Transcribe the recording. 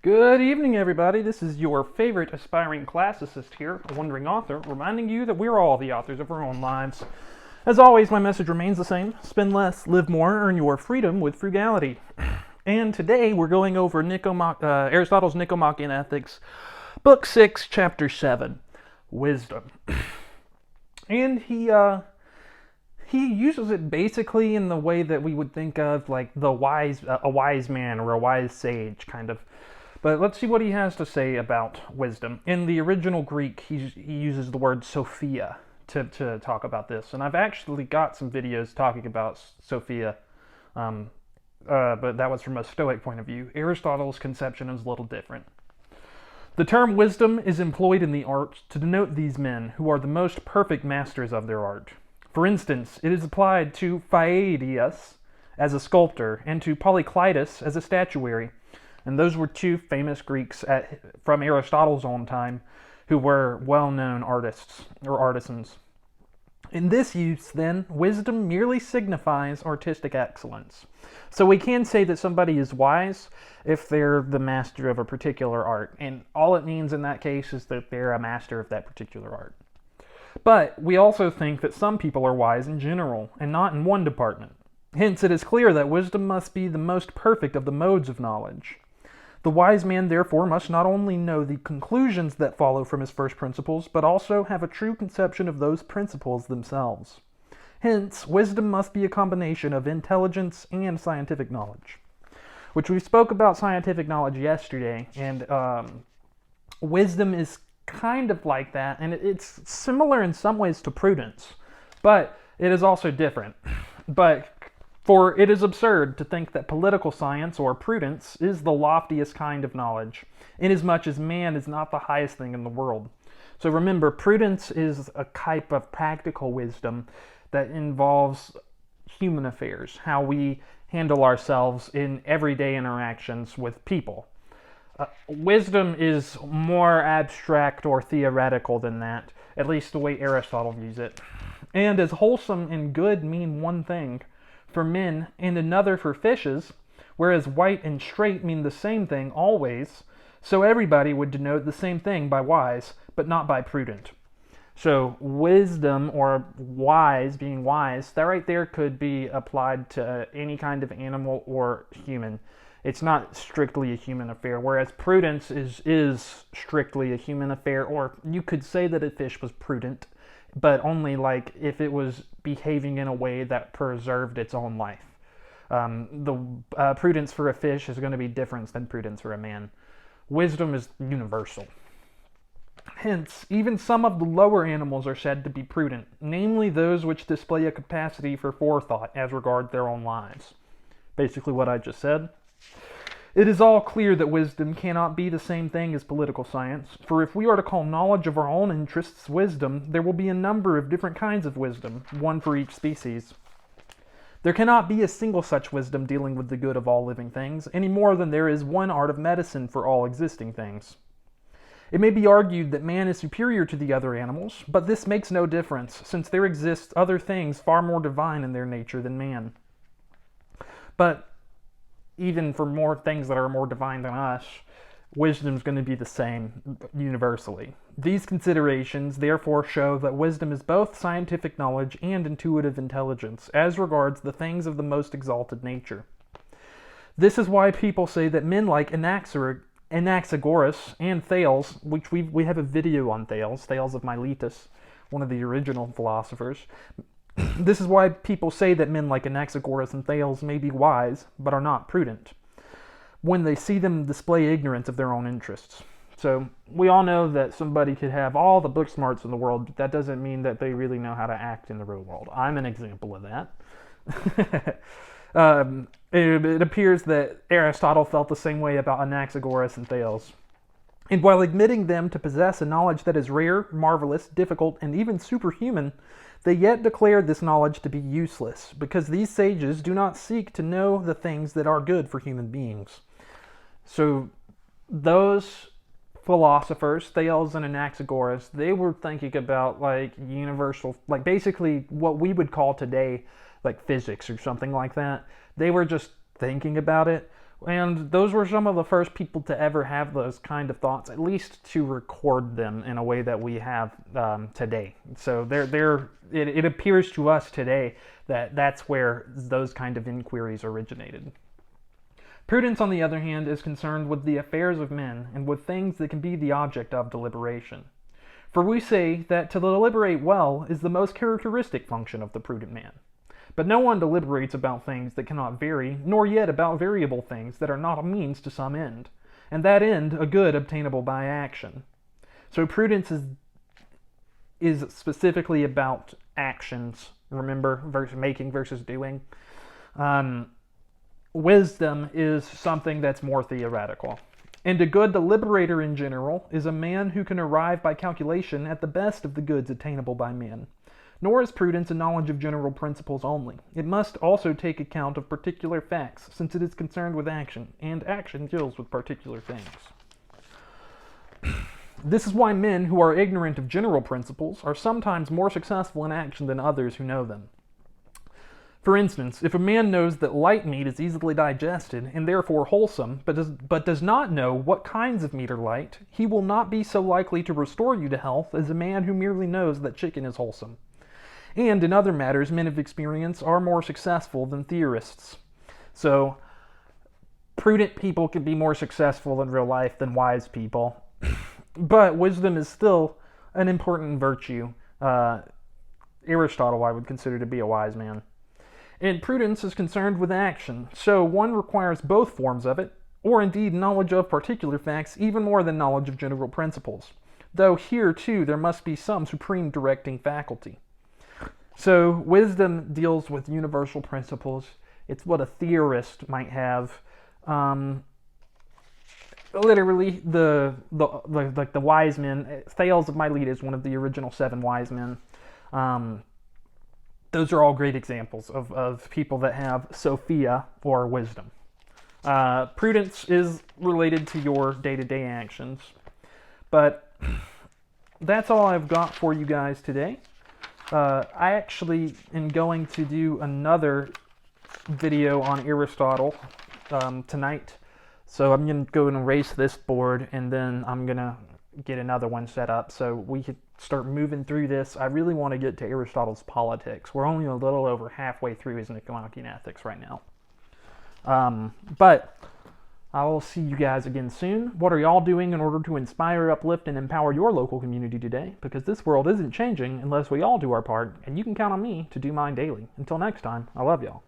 Good evening, everybody. This is your favorite aspiring classicist here, a wandering author, reminding you that we're all the authors of our own lives. As always, my message remains the same. Spend less, live more, earn your freedom with frugality. And today we're going over Aristotle's Nicomachean Ethics, Book 6, Chapter 7, Wisdom. And he uses it basically in the way that we would think of like a wise man or a wise sage, kind of. But let's see what he has to say about wisdom. In the original Greek, he uses the word Sophia to talk about this. And I've actually got some videos talking about Sophia, but that was from a Stoic point of view. Aristotle's conception is a little different. The term wisdom is employed in the arts to denote these men who are the most perfect masters of their art. For instance, it is applied to Phaedius as a sculptor and to Polyclitus as a statuary. And those were two famous Greeks from Aristotle's own time who were well-known artists or artisans. In this use, then, wisdom merely signifies artistic excellence. So we can say that somebody is wise if they're the master of a particular art. And all it means in that case is that they're a master of that particular art. But we also think that some people are wise in general, and not in one department. Hence, it is clear that wisdom must be the most perfect of the modes of knowledge. The wise man, therefore, must not only know the conclusions that follow from his first principles, but also have a true conception of those principles themselves. Hence, wisdom must be a combination of intelligence and scientific knowledge, which we spoke about scientific knowledge yesterday, and wisdom is kind of like that, and it's similar in some ways to prudence, but it is also different. For it is absurd to think that political science or prudence is the loftiest kind of knowledge, inasmuch as man is not the highest thing in the world. So remember, prudence is a type of practical wisdom that involves human affairs, how we handle ourselves in everyday interactions with people. Wisdom is more abstract or theoretical than that, at least the way Aristotle views it. And as wholesome and good mean one thing for men and another for fishes, whereas white and straight mean the same thing always, so everybody would denote the same thing by wise, but not by prudent. So wisdom, or wise, being wise, that right there could be applied to any kind of animal or human. It's not strictly a human affair, whereas prudence is strictly a human affair, or you could say that a fish was prudent, but only like if it was behaving in a way that preserved its own life. Prudence for a fish is going to be different than prudence for a man. Wisdom is universal. Hence, even some of the lower animals are said to be prudent, namely those which display a capacity for forethought as regards their own lives. Basically what I just said. It is all clear that wisdom cannot be the same thing as political science, for if we are to call knowledge of our own interests wisdom, there will be a number of different kinds of wisdom, one for each species. There cannot be a single such wisdom dealing with the good of all living things, any more than there is one art of medicine for all existing things. It may be argued that man is superior to the other animals, but this makes no difference, since there exist other things far more divine in their nature than man. But even for more things that are more divine than us, wisdom is going to be the same universally. These considerations therefore show that wisdom is both scientific knowledge and intuitive intelligence, as regards the things of the most exalted nature. This is why people say that men like Anaxagoras and Thales, which we have a video on Thales of Miletus, one of the original philosophers. This is why people say that men like Anaxagoras and Thales may be wise, but are not prudent, when they see them display ignorance of their own interests. So we all know that somebody could have all the book smarts in the world, but that doesn't mean that they really know how to act in the real world. I'm an example of that. It appears that Aristotle felt the same way about Anaxagoras and Thales. And while admitting them to possess a knowledge that is rare, marvelous, difficult, and even superhuman, they yet declare this knowledge to be useless, because these sages do not seek to know the things that are good for human beings. So those philosophers, Thales and Anaxagoras, they were thinking about like universal, like basically what we would call today like physics or something like that. They were just thinking about it, And those were some of the first people to ever have those kind of thoughts, at least to record them in a way that we have today. So it appears to us today that that's where those kind of inquiries originated. Prudence, on the other hand, is concerned with the affairs of men and with things that can be the object of deliberation. For we say that to deliberate well is the most characteristic function of the prudent man. But no one deliberates about things that cannot vary, nor yet about variable things that are not a means to some end, and that end a good obtainable by action. So prudence is specifically about actions, remember, making versus doing. Wisdom is something that's more theoretical. And a good deliberator in general is a man who can arrive by calculation at the best of the goods attainable by men. Nor is prudence a knowledge of general principles only. It must also take account of particular facts, since it is concerned with action, and action deals with particular things. This is why men who are ignorant of general principles are sometimes more successful in action than others who know them. For instance, if a man knows that light meat is easily digested and therefore wholesome, but does not know what kinds of meat are light, he will not be so likely to restore you to health as a man who merely knows that chicken is wholesome. And in other matters, men of experience are more successful than theorists. So, prudent people can be more successful in real life than wise people. But wisdom is still an important virtue. Aristotle, I would consider to be a wise man. And prudence is concerned with action, so one requires both forms of it, or indeed knowledge of particular facts even more than knowledge of general principles. Though here, too, there must be some supreme directing faculty. So wisdom deals with universal principles. It's what a theorist might have. Literally, the wise men. Thales of Miletus is one of the original 7 wise men. Those are all great examples of people that have Sophia, or wisdom. Prudence is related to your day-to-day actions. But that's all I've got for you guys today. I actually am going to do another video on Aristotle tonight. So I'm going to go and erase this board, and then I'm going to get another one set up so we could start moving through this. I really want to get to Aristotle's Politics. We're only a little over halfway through his Nicomachean Ethics right now. But I will see you guys again soon. What are y'all doing in order to inspire, uplift, and empower your local community today? Because this world isn't changing unless we all do our part, and you can count on me to do mine daily. Until next time, I love y'all.